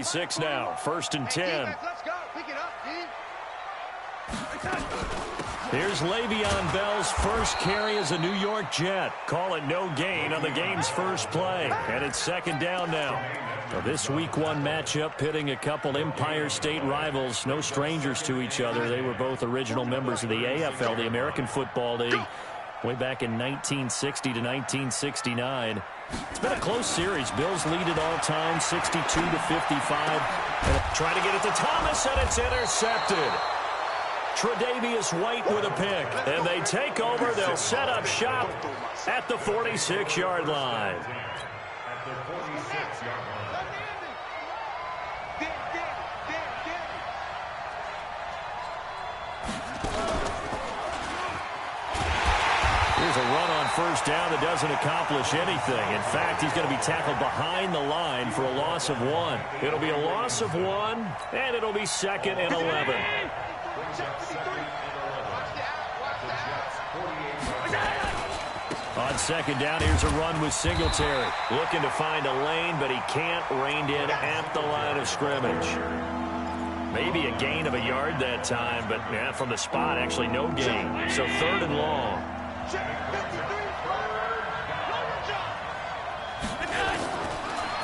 46 now. 1st and 10. Let's go. Pick it up, Here's Le'Veon Bell's first carry as a New York Jet. Call it no gain on the game's first play. And it's 2nd down now. So this Week 1 matchup pitting a couple Empire State rivals, no strangers to each other. They were both original members of the AFL, the American Football League, way back in 1960 to 1969. It's been a close series. Bills lead it all time, 62-55. Trying to get it to Thomas, and it's intercepted. Tre'Davious White with a pick, and they take over. They'll set up shop at the 46-yard line. Here's a run on 1st down that doesn't accomplish anything. In fact, he's going to be tackled behind the line for a loss of 1. It'll be a loss of 1, and it'll be 2nd and 11. On 2nd down, here's a run with Singletary. Looking to find a lane, but he can't. Reined in at the line of scrimmage. Maybe a gain of a yard that time, but yeah, from the spot, actually no gain. So 3rd and long.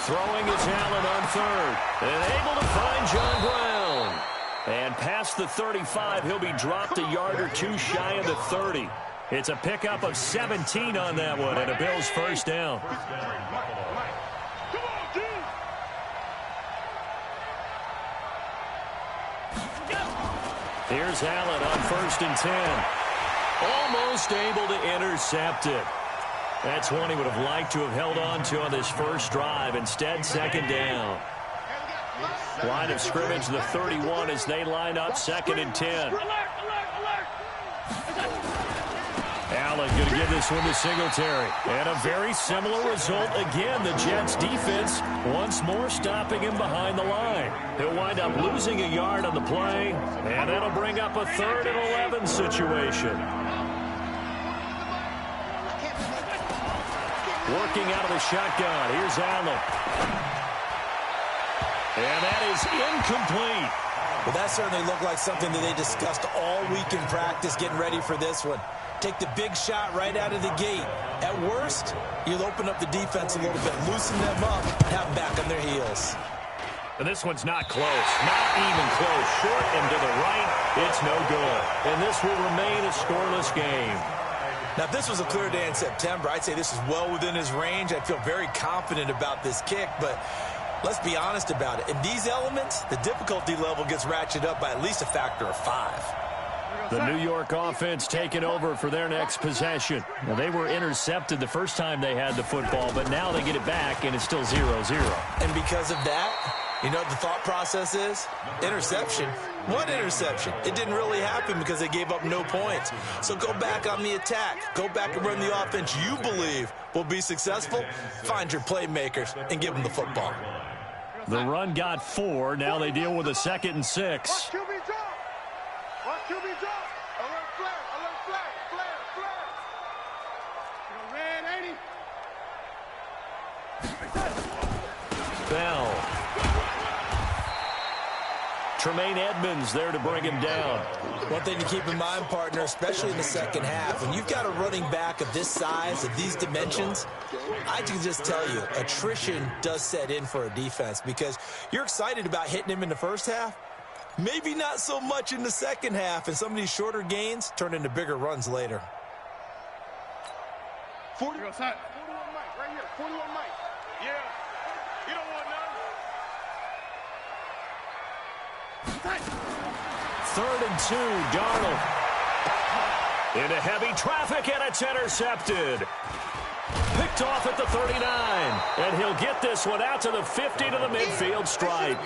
Throwing is Allen on 3rd. And able to find John Brown. And past the 35, he'll be dropped a yard or 2 shy of the 30. It's a pickup of 17 on that one, and a Bills 1st down. Here's Allen on 1st and 10. Almost able to intercept it. That's one he would have liked to have held on to on this first drive. Instead, 2nd down. Line of scrimmage, the 31 as they line up 2nd and 10. Allen going to give this one to Singletary. And a very similar result again. The Jets defense once more stopping him behind the line. He'll wind up losing a yard on the play. And that'll bring up a 3rd and 11 situation. Working out of the shotgun. Here's Allen. And that is incomplete. Well, that certainly looked like something that they discussed all week in practice getting ready for this one. Take the big shot right out of the gate. At worst, you'll open up the defense a little bit, loosen them up, have them back on their heels. And this one's not close. Not even close. Short and to the right, it's no good. And this will remain a scoreless game. Now, if this was a clear day in September, I'd say this is well within his range. I'd feel very confident about this kick, but let's be honest about it. In these elements, the difficulty level gets ratcheted up by at least a factor of 5. The New York offense taking over for their next possession. Now, they were intercepted the first time they had the football, but now they get it back, and it's still 0-0. And because of that, you know what the thought process is? Interception. What interception? It didn't really happen because they gave up no points. So go back on the attack. Go back and run the offense you believe will be successful. Find your playmakers and give them the football. The run got 4. Now they deal with a 2nd and 6. Watch QB drop. Watch QB drop. Alert flag. Alert flag. Flag. Flag. You know, red, ain't he? Bell. Tremaine Edmonds there to bring him down. One thing to keep in mind, partner, especially in the second half, when you've got a running back of this size, of these dimensions, I can just tell you, attrition does set in for a defense because you're excited about hitting him in the first half, maybe not so much in the second half, and some of these shorter gains turn into bigger runs later. 41 Mike, right here. 41 Mike. Yeah. You don't want none. 3rd and 2, Darnold. Into heavy traffic, and it's intercepted. Picked off at the 39. And he'll get this one out to the 50 to the midfield stripe.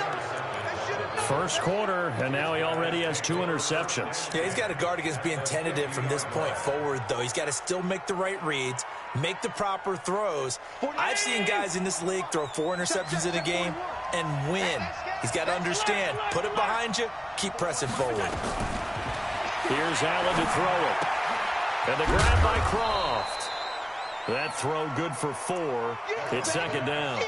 First quarter, and now he already has 2 interceptions. Yeah, he's got to guard against being tentative from this point forward, though. He's got to still make the right reads, make the proper throws. I've seen guys in this league throw 4 interceptions in a game and win. He's got to understand, put it behind you, keep pressing forward. Here's Allen to throw it. And the grab by Croft. That throw good for 4. It's second down.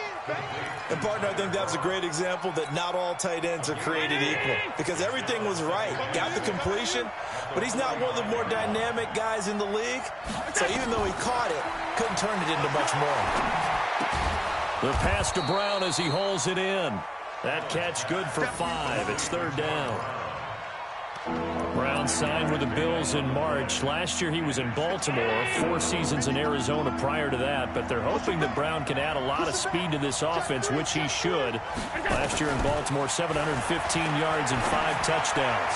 And, partner, I think that's a great example that not all tight ends are created equal, because everything was right. Got the completion, but he's not one of the more dynamic guys in the league. So even though he caught it, couldn't turn it into much more. The pass to Brown as he hauls it in. That catch good for 5. It's third down. Brown signed with the Bills in March. Last year he was in Baltimore, 4 seasons in Arizona prior to that, but they're hoping that Brown can add a lot of speed to this offense, which he should. Last year in Baltimore, 715 yards and 5 touchdowns.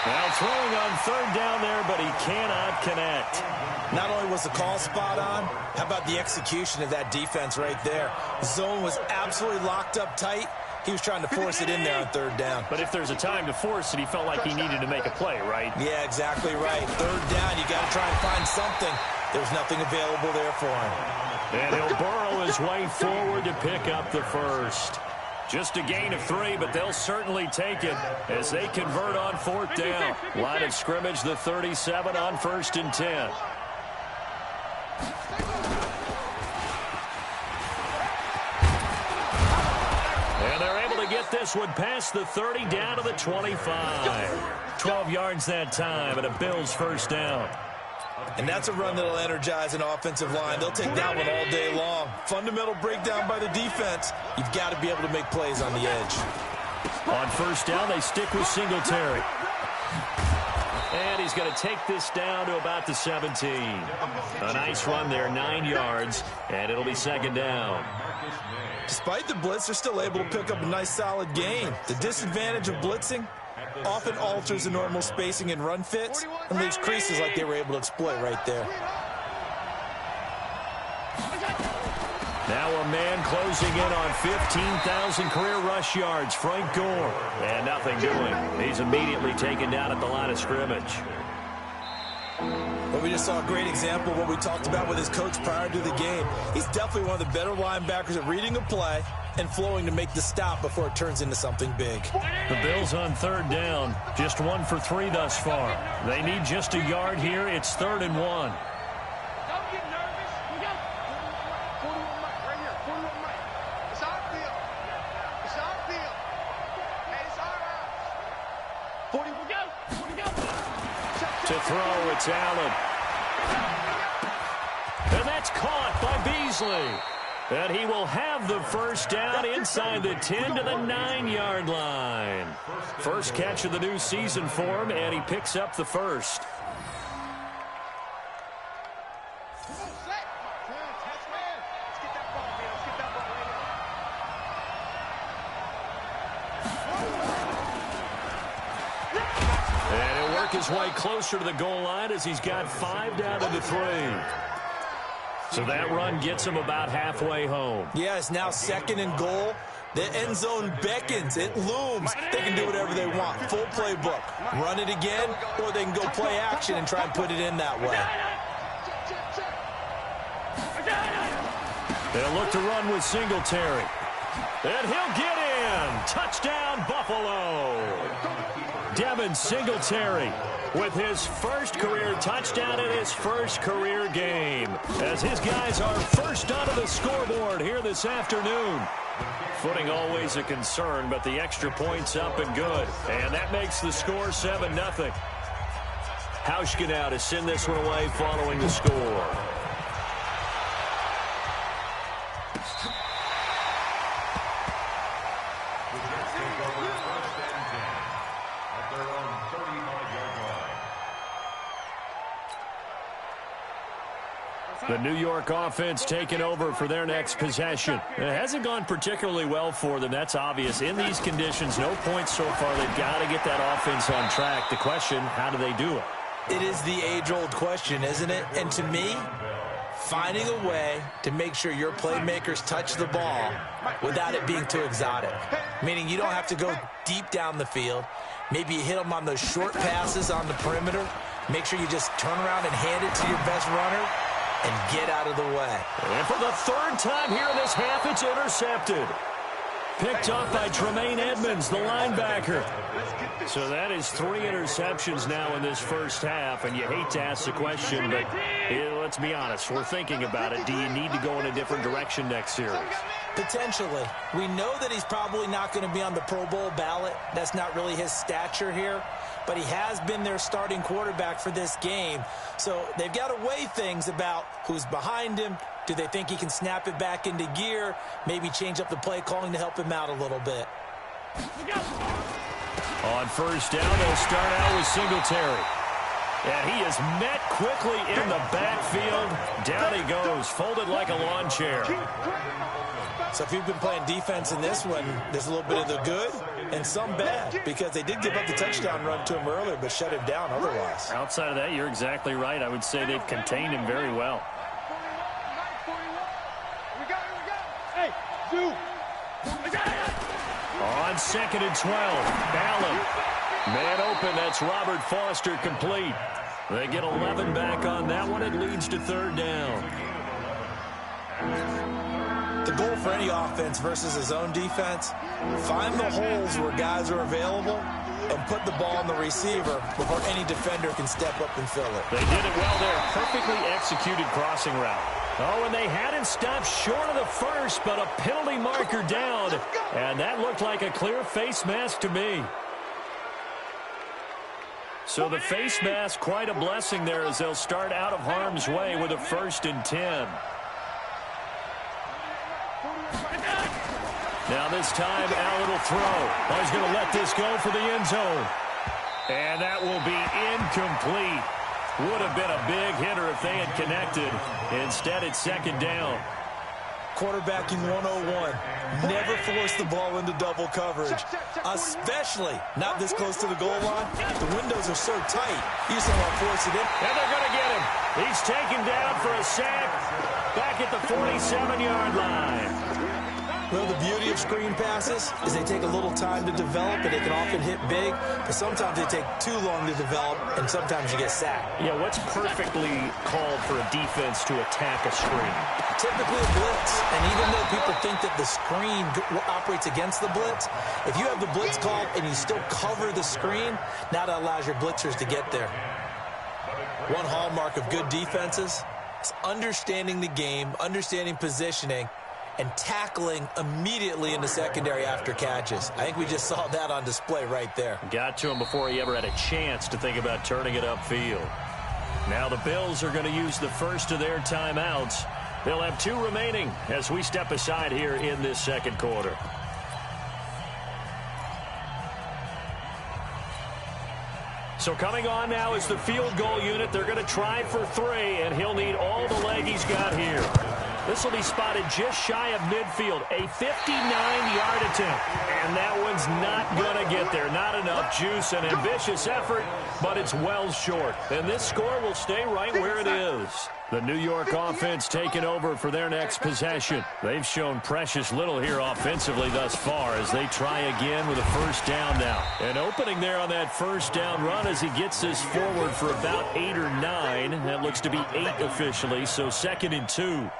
Now throwing on third down there, but he cannot connect. Not only was the call spot on, how about the execution of that defense right there? The zone was absolutely locked up tight. He was trying to force it in there on third down. But if there's a time to force it, he felt like he needed to make a play, right? Yeah, exactly right. Third down, you got to try and find something. There's nothing available there for him. And he'll burrow his way forward to pick up the first. Just a gain of 3, but they'll certainly take it as they convert on fourth down. Line of scrimmage, the 37 on 1st and 10. And they're able to get this one past the 30 down to the 25. 12 yards that time and a Bills first down. And that's a run that'll energize an offensive line. They'll take that one all day long. Fundamental breakdown by the defense. You've got to be able to make plays on the edge. On first down, they stick with Singletary. And he's going to take this down to about the 17. A nice run there, 9 yards, and it'll be second down. Despite the blitz, they're still able to pick up a nice, solid gain. The disadvantage of blitzing often alters the normal spacing and run fits and leaves creases like they were able to exploit right there. Now a man closing in on 15,000 career rush yards, Frank Gore. And nothing doing. He's immediately taken down at the line of scrimmage. Well, we just saw a great example of what we talked about with his coach prior to the game. He's definitely one of the better linebackers at reading a play and flowing to make the stop before it turns into something big. The Bills on third down, just 1 for 3 thus far. They need just a yard here. It's 3rd and 1. Don't get nervous. We go. 41 Mike, right here. 41 Mike. It's our field. It's our field. Hey, it's our house. 40, we go. We go. To throw, it's Allen. And that's caught by Beasley. And he will have the first down inside the 10 to the 9-yard line. First catch of the new season for him, and he picks up the first. And he'll work his way closer to the goal line as he's got 5 down to the 3. So that run gets him about halfway home. Yeah, it's now 2nd and goal. The end zone beckons. It looms. They can do whatever they want. Full playbook. Run it again, or they can go play action and try and put it in that way. They'll look to run with Singletary. And he'll get in. Touchdown, Buffalo. Devin Singletary with his first career touchdown in his first career game, as his guys are first onto the scoreboard here this afternoon. Footing always a concern, but the extra point's up and good. And that makes the score 7-0. Hauschka now to send this one away following the score. The New York offense taking over for their next possession. It hasn't gone particularly well for them. That's obvious. In these conditions, no points so far. They've got to get that offense on track. The question, how do they do it? It is the age-old question, isn't it? And to me, finding a way to make sure your playmakers touch the ball without it being too exotic. Meaning you don't have to go deep down the field. Maybe you hit them on those short passes on the perimeter. Make sure you just turn around and hand it to your best runner and get out of the way. And for the 3rd time here in this half, it's intercepted. picked off by Tremaine Edmonds, the linebacker. So that is 3 interceptions now in this first half, and you hate to ask the question, but let's be honest, we're thinking about it. Do you need to go in a different direction next series? Potentially. We know that he's probably not going to be on the Pro Bowl ballot. That's not really his stature here, but he has been their starting quarterback for this game. So they've got to weigh things about who's behind him. Do they think he can snap it back into gear? Maybe change up the play calling to help him out a little bit. On first down, they'll start out with Singletary. And he is met quickly in the backfield. Down he goes, folded like a lawn chair. So if you've been playing defense in this one, there's a little bit of the good and some bad, because they did give up the touchdown run to him earlier, but shut him down otherwise. Outside of that, you're exactly right. I would say they've contained him very well. On 2nd and 12, Allen. Man open, that's Robert Foster complete. They get 11 back on that one. It leads to 3rd down. The goal for any offense versus his own defense, find the holes where guys are available and put the ball on the receiver before any defender can step up and fill it. They did it well there. Perfectly executed crossing route. Oh, and they had it stopped short of the first, but a penalty marker down. And that looked like a clear face mask to me. So the face mask, quite a blessing there as they'll start out of harm's way with a 1st and 10. Now this time, Allen will throw. Oh, he's going to let this go for the end zone. And that will be incomplete. Would have been a big hitter if they had connected. Instead, it's 2nd down. Quarterbacking 101. Never force the ball into double coverage, especially not this close to the goal line. The windows are so tight, you just don't want to force it in. And they're going to get him. He's taken down for a sack back at the 47-yard line. Well, the beauty of screen passes is they take a little time to develop, and they can often hit big, but sometimes they take too long to develop, and sometimes you get sacked. Yeah, what's perfectly called for a defense to attack a screen? Typically a blitz, and even though people think that the screen operates against the blitz, if you have the blitz called and you still cover the screen, now that allows your blitzers to get there. One hallmark of good defenses is understanding the game, understanding positioning, and tackling immediately in the secondary after catches. I think we just saw that on display right there. Got to him before he ever had a chance to think about turning it upfield. Now the Bills are going to use the first of their timeouts. They'll have 2 remaining as we step aside here in this 2nd quarter. So coming on now is the field goal unit. They're going to try for 3, and he'll need all the leg he's got here. This will be spotted just shy of midfield, a 59-yard attempt. And that one's not going to get there. Not enough juice, an ambitious effort, but it's well short. And this score will stay right where it is. The New York offense taking over for their next possession. They've shown precious little here offensively thus far as they try again with a 1st down now. An opening there on that 1st down run as he gets this forward for about 8 or 9. That looks to be 8 officially, so 2nd and 2.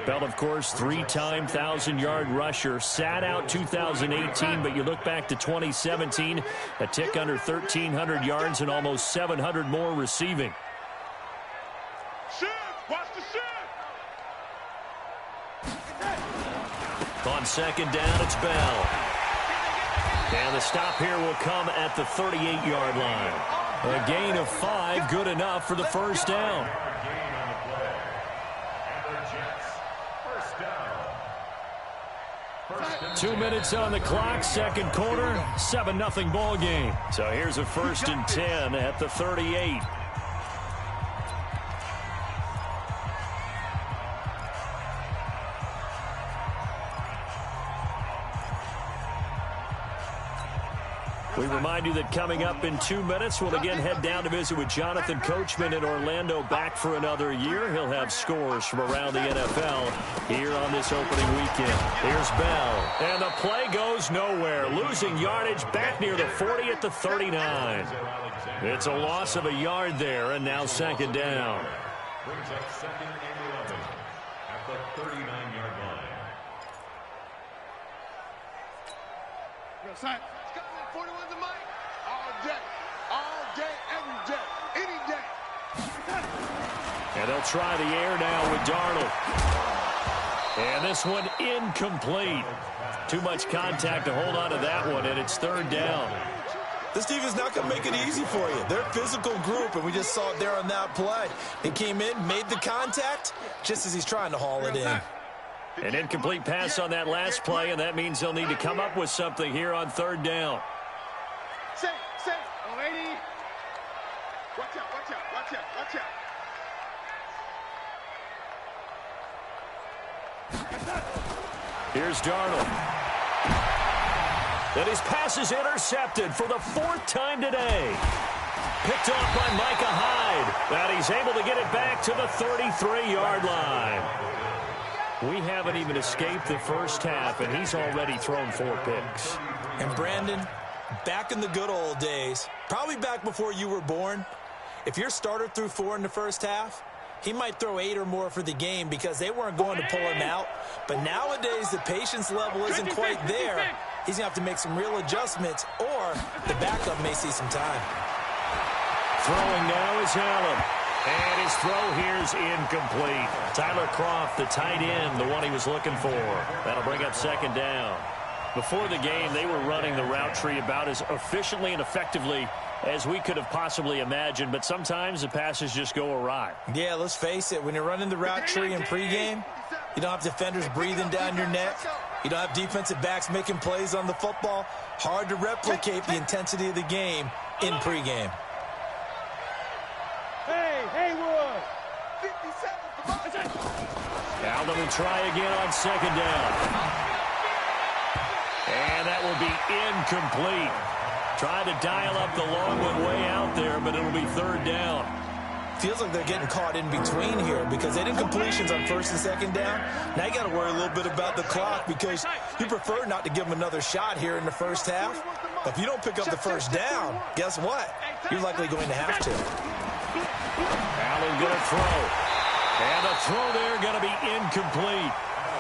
Bell, of course, 3-time 1,000-yard rusher. Sat out 2018, but you look back to 2017, a tick under 1,300 yards and almost 700 more receiving. Watch the On 2nd down, it's Bell. And the stop here will come at the 38-yard line. A gain of 5, good enough for the 1st down. 2 minutes on the clock, 2nd quarter, 7-0 ball game. So here's a 1st and 10 at the 38. We remind you that coming up in 2 minutes, we'll again head down to visit with Jonathan Coachman in Orlando, back for another year. He'll have scores from around the NFL here on this opening weekend. Here's Bell, and the play goes nowhere. Losing yardage back near the 40 at the 39. It's a loss of a yard there, and now 2nd down. Brings up 2nd and 11 at the 39-yard line. It's got 41's a mic. All day, every day, any day. And they'll try the air now with Darnold. And this one incomplete. Too much contact to hold on to that one, and it's third down. This defense is not going to make it easy for you. They're a physical group, and we just saw it there on that play. He came in, made the contact, just as he's trying to haul it in. An incomplete pass on that last play, and that means they'll need to come up with something here on third down. Say, lady. Watch out. Here's Darnold. And his pass is intercepted for the fourth time today. Picked off by Micah Hyde. And he's able to get it back to the 33-yard line. We haven't even escaped the first half, and he's already thrown 4 picks. And Brandon, back in the good old days, probably back before you were born, if your starter threw 4 in the first half, he might throw 8 or more for the game because they weren't going to pull him out. But nowadays, the patience level isn't quite there. He's going to have to make some real adjustments, or the backup may see some time. Throwing now is Allen. And his throw here is incomplete. Tyler Kroft, the tight end, the one he was looking for. That'll bring up second down. Before the game, they were running the route tree about as efficiently and effectively as we could have possibly imagined, but sometimes the passes just go awry. Yeah, let's face it. When you're running the route tree in pregame, you don't have defenders breathing down your neck. You don't have defensive backs making plays on the football. Hard to replicate the intensity of the game in pregame. Haywood. Allen will try again on second down. And that will be incomplete. Trying to dial up the long one way out there, but it'll be third down. Feels like they're getting caught in between here because they did completions on first and second down. Now you got to worry a little bit about the clock because you prefer not to give them another shot here in the first half. But if you don't pick up the first down, guess what? You're likely going to have to. Allen going to throw. And the throw there going to be incomplete.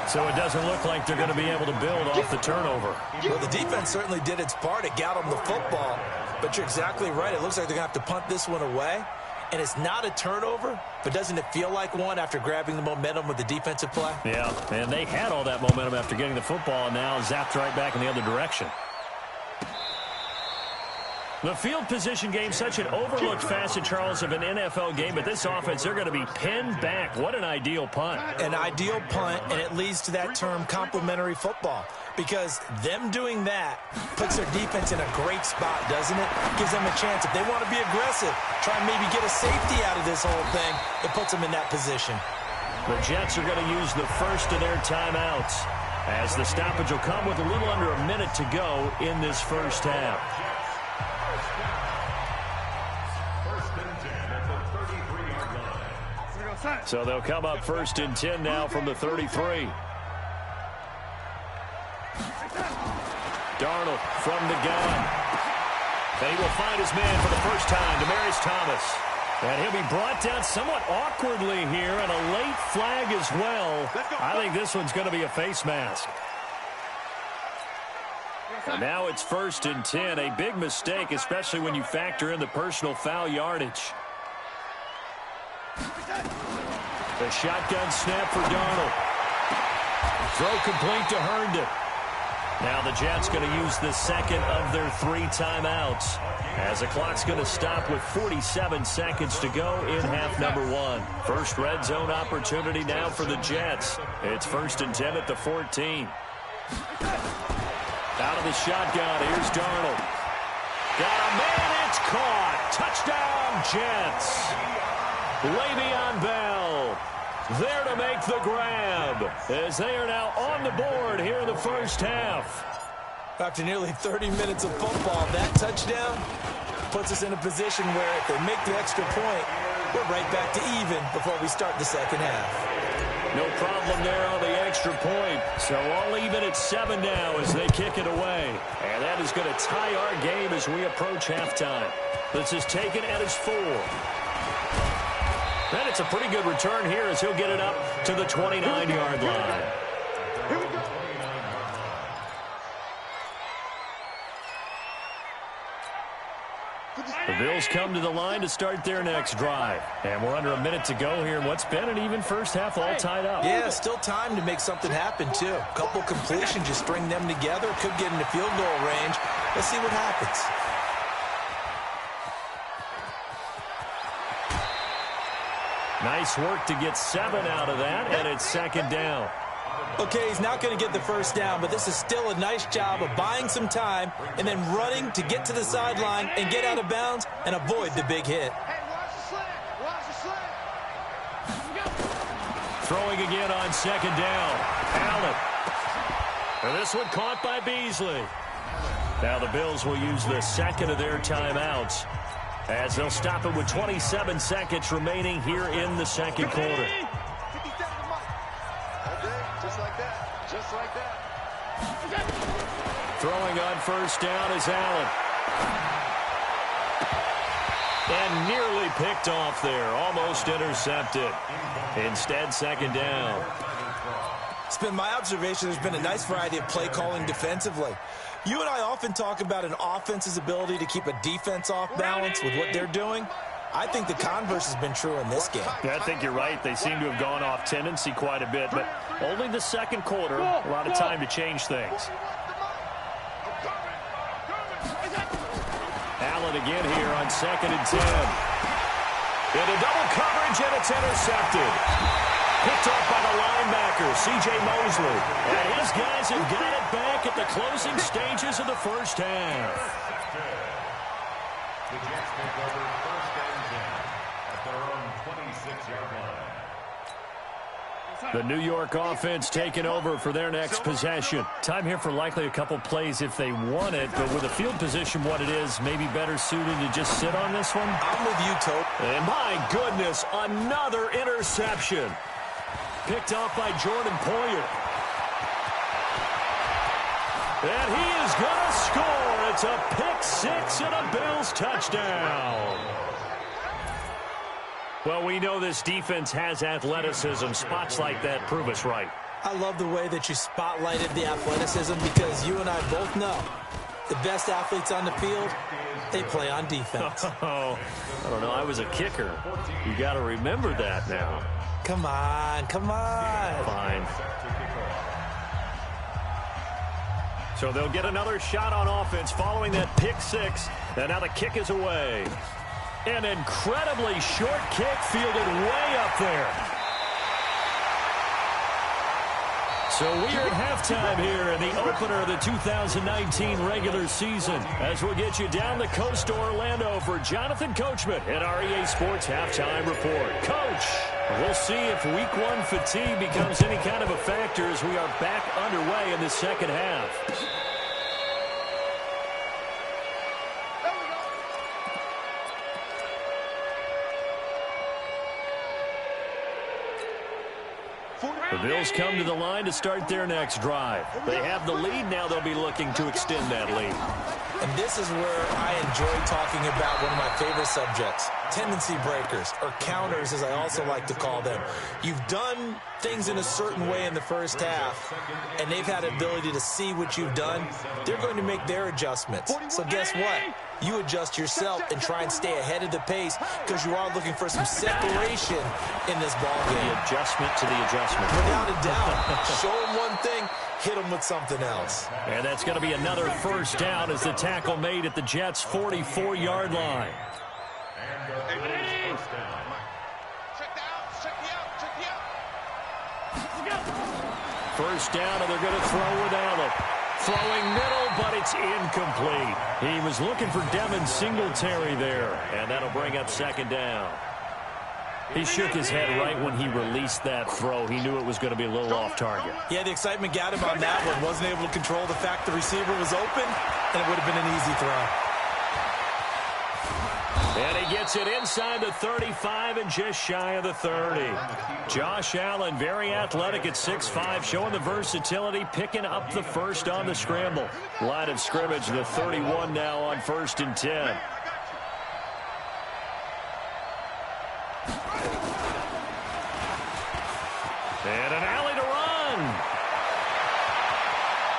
So it doesn't look like they're going to be able to build off the turnover. Well, the defense certainly did its part. It got them the football. But you're exactly right. It looks like they're going to have to punt this one away. And it's not a turnover, but doesn't it feel like one after grabbing the momentum with the defensive play? Yeah, and they had all that momentum after getting the football, and now zapped right back in the other direction. The field position game, such an overlooked facet, Charles, of an NFL game, but this offense, they're going to be pinned back. What an ideal punt. An ideal punt, and it leads to that term complementary football, because them doing that puts their defense in a great spot, doesn't it? Gives them a chance. If they want to be aggressive, try and maybe get a safety out of this whole thing, it puts them in that position. The Jets are going to use the first of their timeouts, as the stoppage will come with a little under a minute to go in this first half. So they'll come up first and 10 now from the 33. Darnold from the gun. And he will find his man for the first time, Demaryius Thomas. And he'll be brought down somewhat awkwardly here, and a late flag as well. I think this one's going to be a face mask. And now it's first and 10, a big mistake, especially when you factor in the personal foul yardage. The shotgun snap for Darnold. Throw complete to Herndon. Now the Jets going to use the second of their 3 timeouts, as the clock's going to stop with 47 seconds to go in half number 1. First red zone opportunity now for the Jets. It's first and 10 at the 14. Out of the shotgun, here's Darnold. Got a man, it's caught. Touchdown, Jets. Le'Veon Bell there to make the grab, as they are now on the board here in the first half. After nearly 30 minutes of football, that touchdown puts us in a position where if they make the extra point, we're right back to even before we start the second half. No problem there on the extra point. So all even at 7 now as they kick it away. And that is going to tie our game as we approach halftime. This is taken at his 4. And it's a pretty good return here as he'll get it up to the 29-yard line. Here we go. The Bills come to the line to start their next drive. And we're under a minute to go here in what's been an even first half, all tied up. Yeah, still time to make something happen, too. A couple completions, just string them together. Could get into field goal range. Let's see what happens. Nice work to get 7 out of that, and it's second down. Okay, he's not going to get the first down, but this is still a nice job of buying some time and then running to get to the sideline and get out of bounds and avoid the big hit. Hey, watch the slant. Watch the slant. Throwing again on second down. Allen. And this one caught by Beasley. Now the Bills will use the second of their timeouts as they'll stop it with 27 seconds remaining here in the second quarter. Just like that. Just like that. Throwing on first down is Allen. And nearly picked off there. Almost intercepted. Instead, second down. It's been my observation there's been a nice variety of play calling defensively. You and I often talk about an offense's ability to keep a defense off balance with what they're doing. I think the converse has been true in this game. Yeah, I think you're right. They seem to have gone off tendency quite a bit, but only the second quarter, a lot of time to change things. Allen again here on 2nd and 10. Into double coverage, and it's intercepted. Picked off by the linebacker, C.J. Mosley. And his guys have got it back at the closing stages of the first half. The Jets take over 1st and 10 at their own 26-yard line. The New York offense taking over for their next possession. Time here for likely a couple plays if they want it, but with the field position what it is, maybe better suited to just sit on this one. I'm with you, Tope. And my goodness, another interception. Picked off by Jordan Poyer. And he is going to score. It's a pick-6 and a Bills touchdown. Well, we know this defense has athleticism. Spots like that prove us right. I love the way that you spotlighted the athleticism because you and I both know the best athletes on the field, they play on defense. Oh, I don't know. I was a kicker. You got to remember that now. Come on, come on. Fine. So they'll get another shot on offense following that pick-6. And now the kick is away. An incredibly short kick fielded way up there. So we are at halftime here in the opener of the 2019 regular season as we'll get you down the coast to Orlando for Jonathan Coachman at our EA Sports Halftime Report. Coach, we'll see if Week 1 fatigue becomes any kind of a factor as we are back underway in the second half. The Bills come to the line to start their next drive. They have the lead. Now they'll be looking to extend that lead. And this is where I enjoy talking about one of my favorite subjects, tendency breakers, or counters as I also like to call them. You've done things in a certain way in the first half, and they've had the ability to see what you've done. They're going to make their adjustments. So guess what? You adjust yourself and try and stay ahead of the pace because you are looking for some separation in this ball game. The adjustment to the adjustment. Without a doubt. Show them one thing, hit them with something else. And that's going to be another first down as the tackle made at the Jets' 44-yard line. First down, and they're going to throw with Allen. Throwing middle, but it's incomplete. He was looking for Devin Singletary there, and that'll bring up second down. He shook his head right when he released that throw. He knew it was going to be a little off target. Yeah, the excitement got him on that one. Wasn't able to control the fact the receiver was open, and it would have been an easy throw. And he gets it inside the 35 and just shy of the 30. Josh Allen, very athletic at 6'5", showing the versatility, picking up the first on the scramble. Line of scrimmage, the 31 now on 1st and 10. And an alley to run.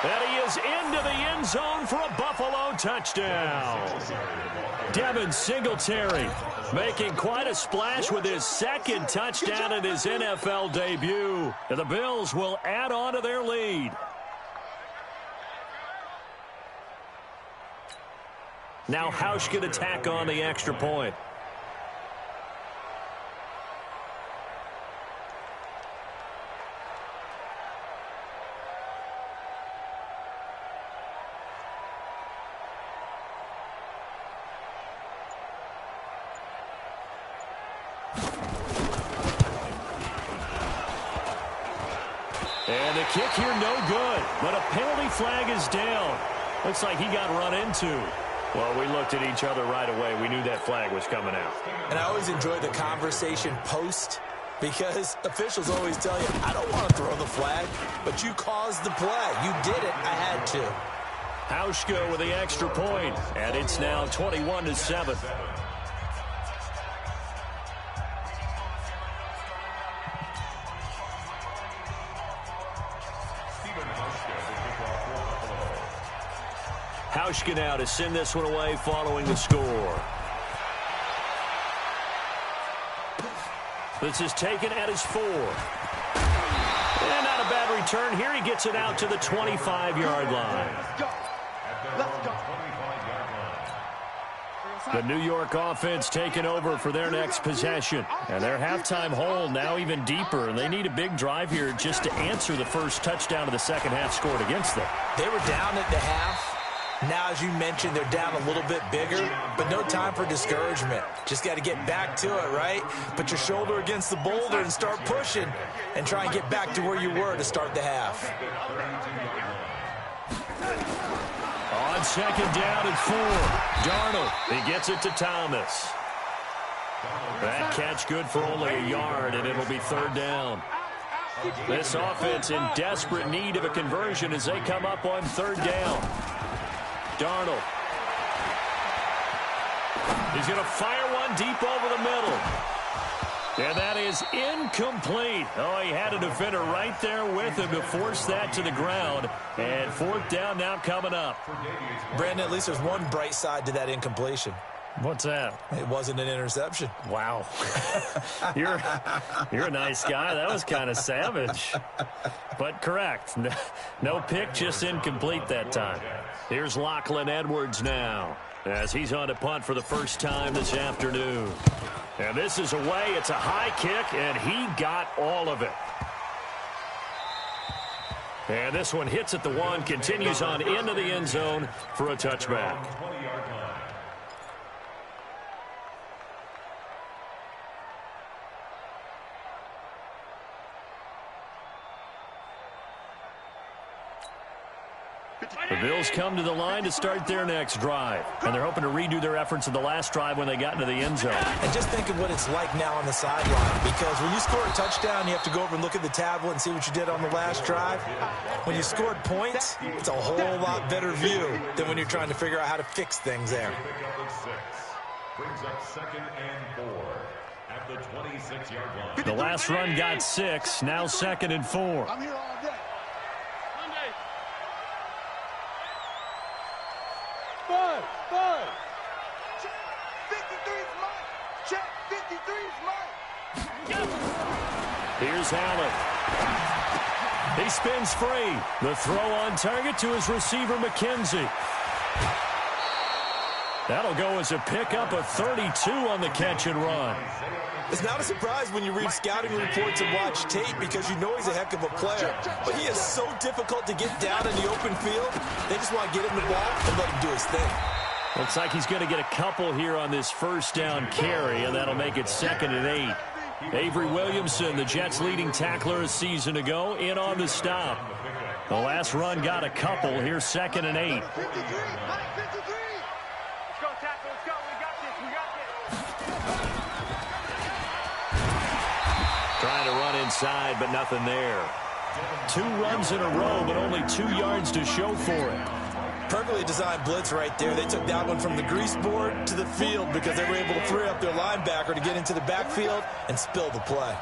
And he is into the end end zone for a Buffalo touchdown. Devin Singletary making quite a splash with his second touchdown in his NFL debut. And the Bills will add on to their lead. Now Hausch can attack on the extra point. And the kick here no good, but a penalty flag is down. Looks like he got run into. Well, we looked at each other right away. We knew that flag was coming out. And I always enjoy the conversation post because officials always tell you, I don't want to throw the flag, but you caused the play. You did it. I had to. Hauschka with the extra point, and it's now 21-7. Hauschka now to send this one away following the score. This is taken at his 4. And not a bad return. Here he gets it out to the 25-yard line. Let's go. The New York offense taking over for their next possession. And their halftime hole now even deeper. And they need a big drive here just to answer the first touchdown of the second half scored against them. They were down at the half. Now, as you mentioned, they're down a little bit bigger, but no time for discouragement. Just got to get back to it, right? Put your shoulder against the boulder and start pushing and try and get back to where you were to start the half. On second down and 4, Darnold, he gets it to Thomas. That catch good for only a yard, and it'll be third down. This offense in desperate need of a conversion as they come up on third down. Darnold. He's going to fire one deep over the middle. And that is incomplete. Oh, he had a defender right there with him to force that to the ground. And fourth down now coming up. Brandon, at least there's one bright side to that incompletion. What's that? It wasn't an interception. Wow. You're a nice guy. That was kind of savage. But correct. No pick, just incomplete that time. Here's Lachlan Edwards now as he's on to punt for the first time this afternoon. And this is away. It's a high kick, and he got all of it. And this one hits at the 1, continues on into the end zone for a touchback. The Bills come to the line to start their next drive. And they're hoping to redo their efforts of the last drive when they got into the end zone. And just think of what it's like now on the sideline. Because when you score a touchdown, you have to go over and look at the tablet and see what you did on the last drive. When you scored points, it's a whole lot better view than when you're trying to figure out how to fix things there. Brings up second and 4 at the 26-yard line. The last run got 6, now second and 4. I'm here all day. Bud. Check 53's mine. Check 53's mine. Here's Allen. He spins free. The throw on target to his receiver, McKenzie. That'll go as a pickup of 32 on the catch and run. It's not a surprise when you read scouting reports and watch tape because you know he's a heck of a player. But he is so difficult to get down in the open field. They just want to get him the ball and let him do his thing. Looks like he's going to get a couple here on this first down carry, and that'll make it second and 8. Avery Williamson, the Jets' leading tackler a season ago, in on the stop. The last run got a couple. Here's second and 8. 53. Let's go, tackle. Let's go. We got this. Trying to run inside, but nothing there. 2 runs in a row, but only 2 yards to show for it. Perfectly designed blitz right there. They took that one from the grease board to the field because they were able to free up their linebacker to get into the backfield and spill the play.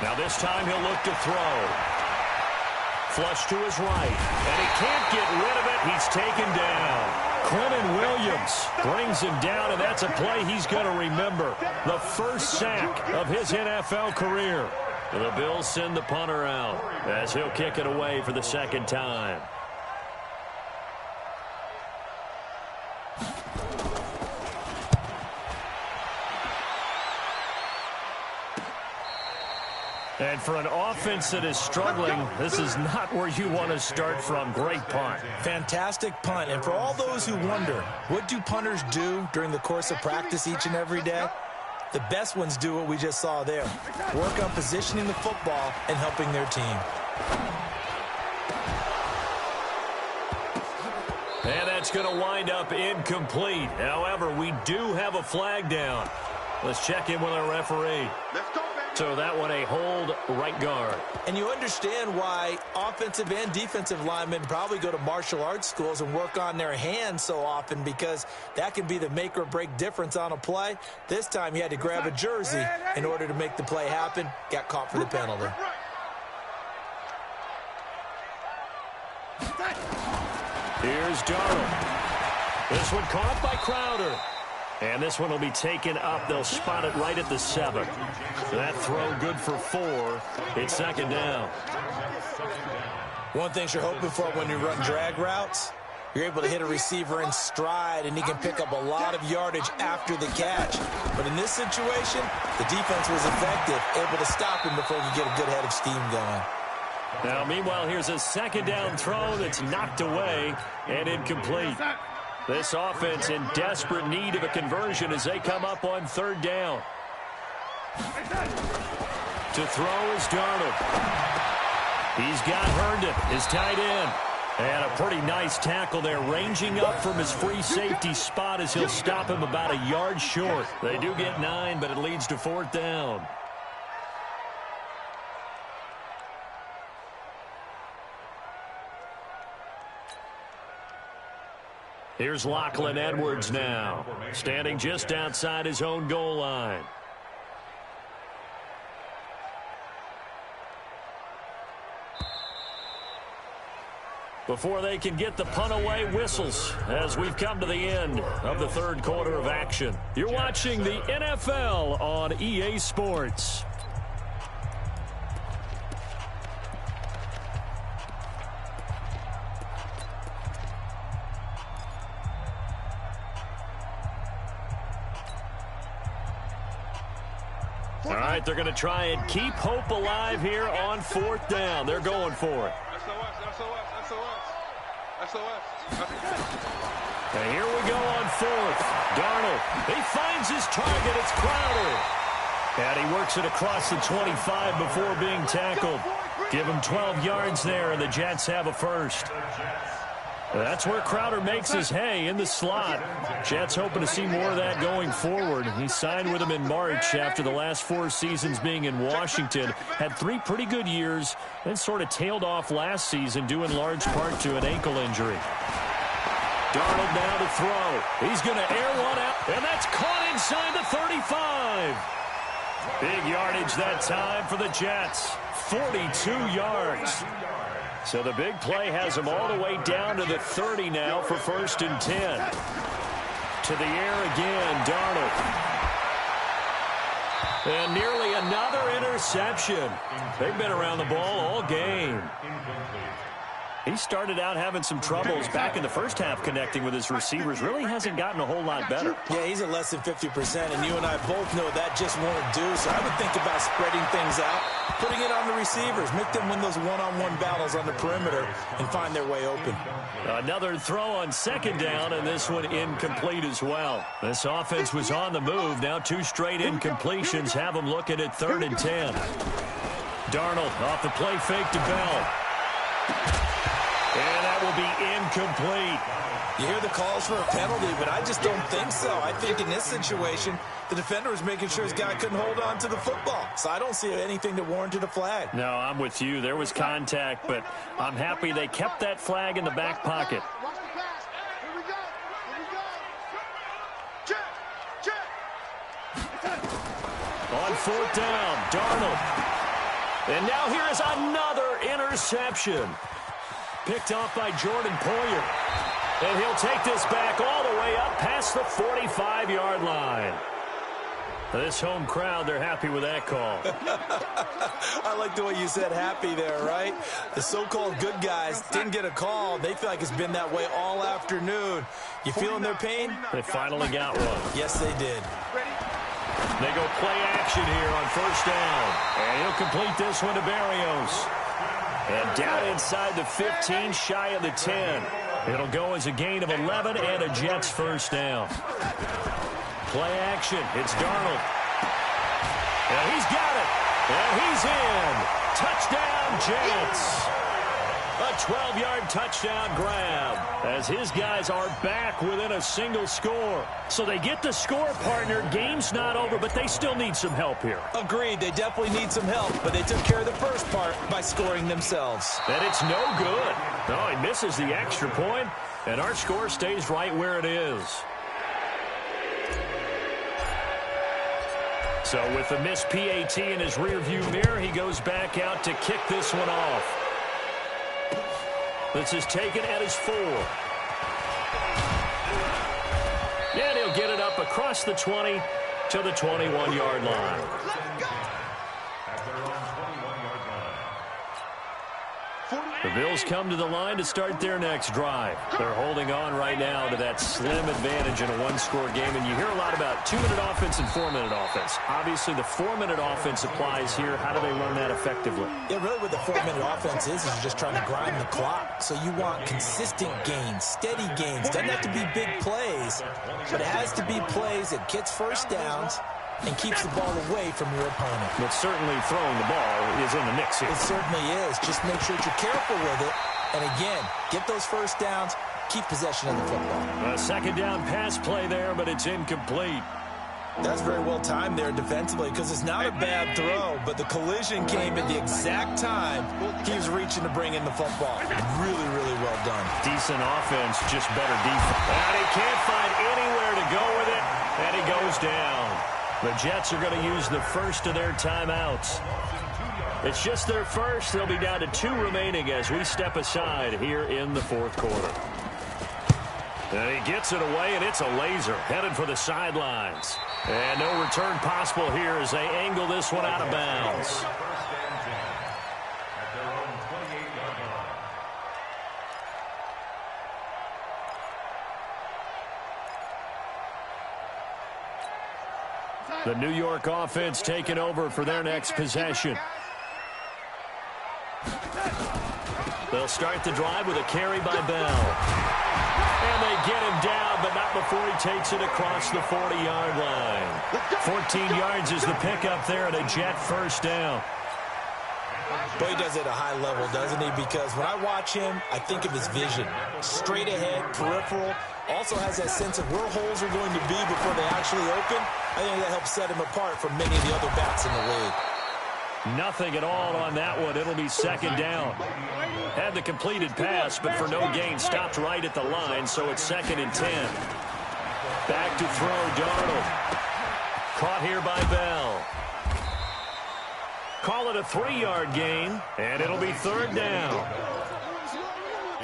Now this time he'll look to throw. flush to his right. And he can't get rid of it. He's taken down. Clinton Williams brings him down, and that's a play he's going to remember. The first sack of his NFL career. The Bills send the punter out as he'll kick it away for the second time. And for an offense that is struggling, this is not where you want to start from. Great punt. Fantastic punt. And for all those who wonder, what do punters do during the course of practice each and every day? The best ones do what we just saw there. Work on positioning the football and helping their team. And that's going to wind up incomplete. However, we do have a flag down. Let's check in with our referee. Let's go, baby. So that one a hold right guard. And you understand why offensive and defensive linemen probably go to martial arts schools and work on their hands so often, because that can be the make or break difference on a play. This time he had to grab a jersey in order to make the play happen. Got caught for the penalty. Here's Darnold. This one caught by Crowder. And this one will be taken up. They'll spot it right at the 7. That throw good for 4. It's second down. One thing you're hoping for when you run drag routes, you're able to hit a receiver in stride, and he can pick up a lot of yardage after the catch. But in this situation, the defense was effective, able to stop him before he could get a good head of steam going. Now, meanwhile, here's a second down throw that's knocked away and incomplete. This offense in desperate need of a conversion as they come up on third down. To throw is Darnold. He's got Herndon, his tight end. And a pretty nice tackle there, ranging up from his free safety spot as he'll stop him about a yard short. They do get 9, but it leads to fourth down. Here's Lachlan Edwards now, standing just outside his own goal line. Before they can get the punt away, whistles as we've come to the end of the third quarter of action. You're watching the NFL on EA Sports. All right, they're going to try and keep hope alive here on fourth down. They're going for it. And here we go on fourth. Darnold, he finds his target. It's Crowder. And he works it across the 25 before being tackled. Give him 12 yards there, and the Jets have a first. That's where Crowder makes his hay, in the slot. Jets hoping to see more of that going forward. He signed with them in March after the last 4 seasons being in Washington. Had 3 pretty good years, then sort of tailed off last season due in large part to an ankle injury. Darnold now to throw. He's going to air one out, and that's caught inside the 35. Big yardage that time for the Jets. 42 yards. So the big play has him all the way down to the 30 now for first and 10. To the air again, Darnold. And nearly another interception. They've been around the ball all game. He started out having some troubles back in the first half connecting with his receivers. Really hasn't gotten a whole lot better. Yeah, he's at less than 50%, and you and I both know that just won't do. So I would think about spreading things out, putting it on the receivers, make them win those one-on-one battles on the perimeter and find their way open. Another throw on second down, and this one incomplete as well. This offense was on the move. Now 2 straight incompletions have them looking at third and 10. Darnold off the play fake to Bell. And that will be incomplete. You hear the calls for a penalty, but I just don't think so. I think in this situation, the defender was making sure his guy couldn't hold on to the football. So I don't see anything that warranted a flag. No, I'm with you. There was contact, but I'm happy they kept that flag in the back pocket. Watch the pass. Here we go. Here we go. Check. On fourth down, Darnold. And now here is another interception. picked off by Jordan Poyer. And he'll take this back all the way up past the 45-yard line. This home crowd, they're happy with that call. I like the way you said happy there, right? The so-called good guys didn't get a call. They feel like it's been that way all afternoon. You feeling their pain? They finally got one. Yes, they did. They go play action here on first down. And he'll complete this one to Barrios. And down inside the 15, shy of the 10. It'll go as a gain of 11 and a Jets first down. Play action. It's Darnold. And he's got it. And he's in. Touchdown, Jets. A 12-yard touchdown grab as his guys are back within a single score. So they get the score, partner. Game's not over, but they still need some help here. Agreed. They definitely need some help, but they took care of the first part by scoring themselves. And it's no good. No, he misses the extra point, and our score stays right where it is. So with the missed PAT in his rearview mirror, he goes back out to kick this one off. This is taken at his 4. And he'll get it up across the 20 to the 21-yard line. The Bills come to the line to start their next drive. They're holding on right now to that slim advantage in a one-score game. And you hear a lot about 2-minute offense and 4-minute offense. Obviously, the 4-minute offense applies here. How do they run that effectively? Yeah, really what the 4-minute offense is you're just trying to grind the clock. So you want consistent gains, steady gains. Doesn't have to be big plays, but it has to be plays that gets first downs and keeps the ball away from your opponent. But certainly throwing the ball is in the mix here. It certainly is. Just make sure that you're careful with it. And again, get those first downs, keep possession of the football. A second down pass play there, but it's incomplete. That's very well timed there defensively because it's not a bad throw, but the collision came at the exact time he was reaching to bring in the football. Really, really well done. Decent offense, just better defense. And he can't find anywhere to go with it, and he goes down. The Jets are going to use the first of their timeouts. It's just their first. They'll be down to 2 remaining as we step aside here in the fourth quarter. And he gets it away, and it's a laser headed for the sidelines. And no return possible here as they angle this one out of bounds. The New York offense taking over for their next possession. They'll start the drive with a carry by Bell. And they get him down, but not before he takes it across the 40-yard line. 14 yards is the pickup there and a Jet first down. Boy, he does it at a high level, doesn't he? Because when I watch him, I think of his vision. Straight ahead, peripheral. Also has that sense of where holes are going to be before they actually open. I think that helps set him apart from many of the other backs in the league. Nothing at all on that one. It'll be second down. Had the completed pass, but for no gain, stopped right at the line, so it's 2nd and 10. Back to throw, Darnold. Caught here by Bell. Call it a 3-yard gain, and it'll be 3rd down.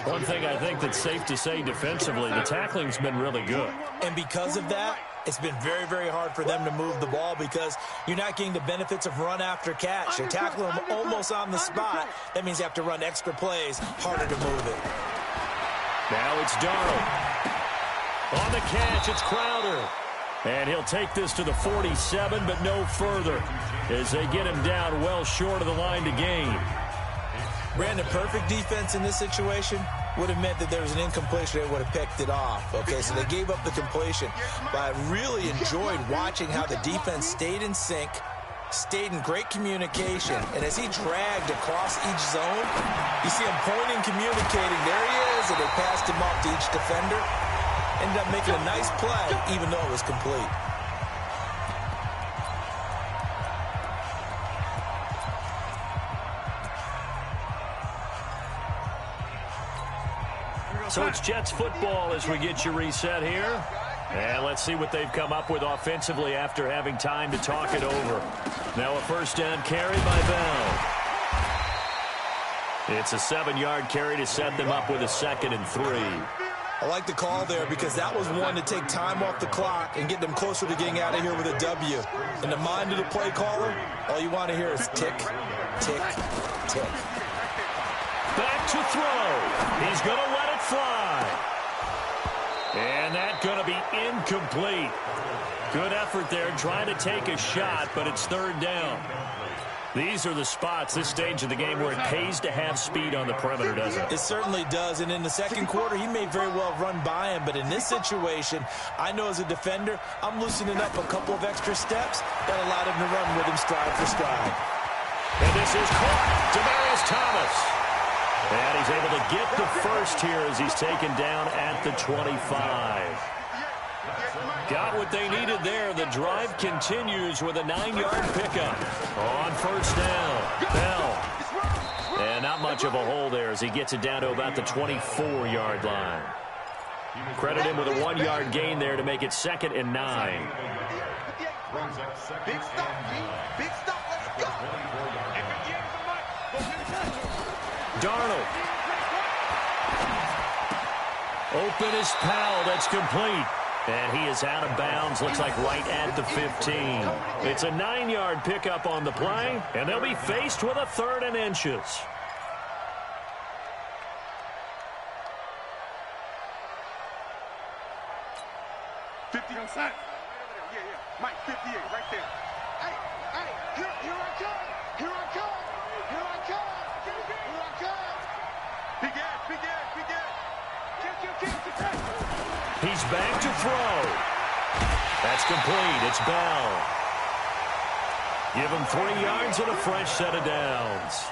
One thing I think that's safe to say defensively, the tackling's been really good. And because of that, it's been very, very hard for them to move the ball because you're not getting the benefits of run after catch. You're tackling them almost on the spot. That means you have to run extra plays, harder to move it. Now it's Darnold. On the catch, it's Crowder. And he'll take this to the 47, but no further as they get him down well short of the line to gain. Brandon, perfect defense in this situation would have meant that there was an incompletion. They would have picked it off. Okay, so they gave up the completion. But I really enjoyed watching how the defense stayed in sync, stayed in great communication. And as he dragged across each zone, you see him pointing, communicating. There he is, and they passed him off to each defender. Ended up making a nice play, even though it was complete. So it's Jets football as we get you reset here. And let's see what they've come up with offensively after having time to talk it over. Now a first down carry by Bell. It's a 7-yard carry to set them up with a 2nd and 3. I like the call there because that was one to take time off the clock and get them closer to getting out of here with a W. In the mind of the play caller, all you want to hear is tick, tick, tick. Back to throw. He's going to let it fly. And that's going to be incomplete. Good effort there trying to take a shot, but it's 3rd down. These are the spots, this stage of the game, where it pays to have speed on the perimeter, doesn't it? It certainly does, and in the second quarter, he may very well run by him, but in this situation, I know as a defender, I'm loosening up a couple of extra steps that allowed him to run with him stride for stride. And this is caught. Demaryius Thomas. And he's able to get the first here as he's taken down at the 25. Got what they needed there. The drive continues with a 9-yard pickup on 1st down. Bell. And not much of a hole there as he gets it down to about the 24-yard line. Credit him with a 1-yard gain there to make it 2nd and 9. Big stop, big stop, let's go. Darnold. Open is Powell. That's complete. And he is out of bounds, looks like right at the 15. It's a 9-yard pickup on the play, and they'll be faced with a 3rd and inches. Mike, 58, right there. Hey, here I come. Here I come. Here I come. Here I come. Big ass. He's back to throw. That's complete. It's Bell. Give him 3 yards and a fresh set of downs.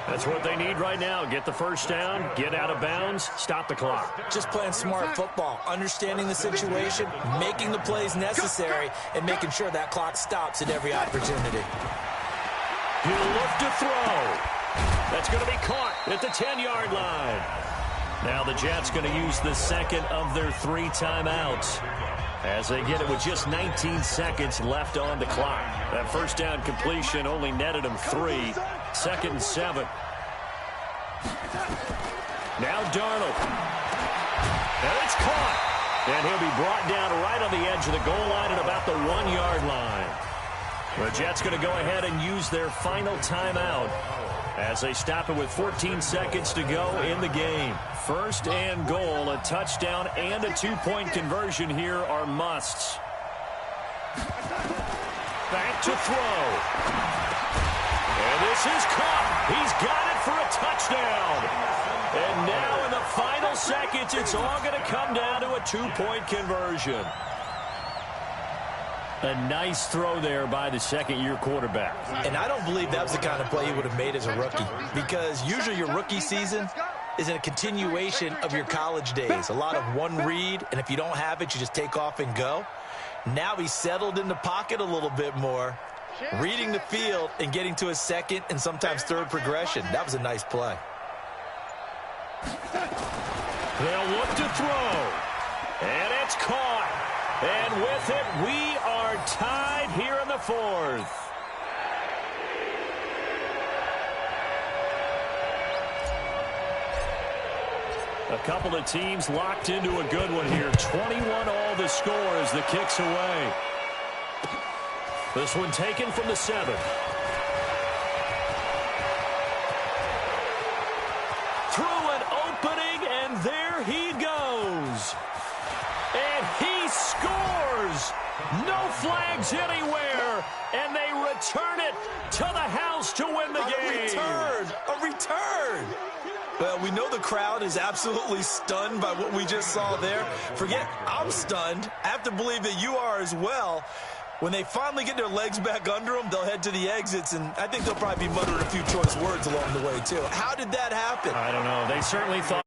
That's what they need right now. Get the first down, get out of bounds, stop the clock. Just playing smart football, understanding the situation, making the plays necessary, and making sure that clock stops at every opportunity. He'll look to throw. That's going to be caught at the 10-yard line. Now the Jets going to use the 2nd of their 3 timeouts as they get it with just 19 seconds left on the clock. That first down completion only netted them 3. 2nd and 7. Now Darnold. And it's caught. And he'll be brought down right on the edge of the goal line at about the 1-yard line. The Jets going to go ahead and use their final timeout as they stop it with 14 seconds to go in the game. 1st and goal, a touchdown and a 2-point conversion here are musts. Back to throw. And this is caught. He's got it for a touchdown. And now in the final seconds, it's all going to come down to a 2-point conversion. A nice throw there by the 2nd-year quarterback. And I don't believe that was the kind of play he would have made as a rookie, because usually your rookie season is a continuation of your college days. A lot of one read, and if you don't have it, you just take off and go. Now he's settled in the pocket a little bit more, reading the field and getting to his 2nd and sometimes 3rd progression. That was a nice play. They'll look to throw. And it's caught. And with it, we are tied here in the 4th. A couple of teams locked into a good one here. 21 all the score as the kick's away. This one taken from the 7. Through an opening, and there he goes. And he scores! No flags anywhere, and they return it to the house to win the game. A return! Well, we know the crowd is absolutely stunned by what we just saw there. Forget I'm stunned. I have to believe that you are as well. When they finally get their legs back under them, they'll head to the exits, and I think they'll probably be muttering a few choice words along the way, too. How did that happen? I don't know. They certainly thought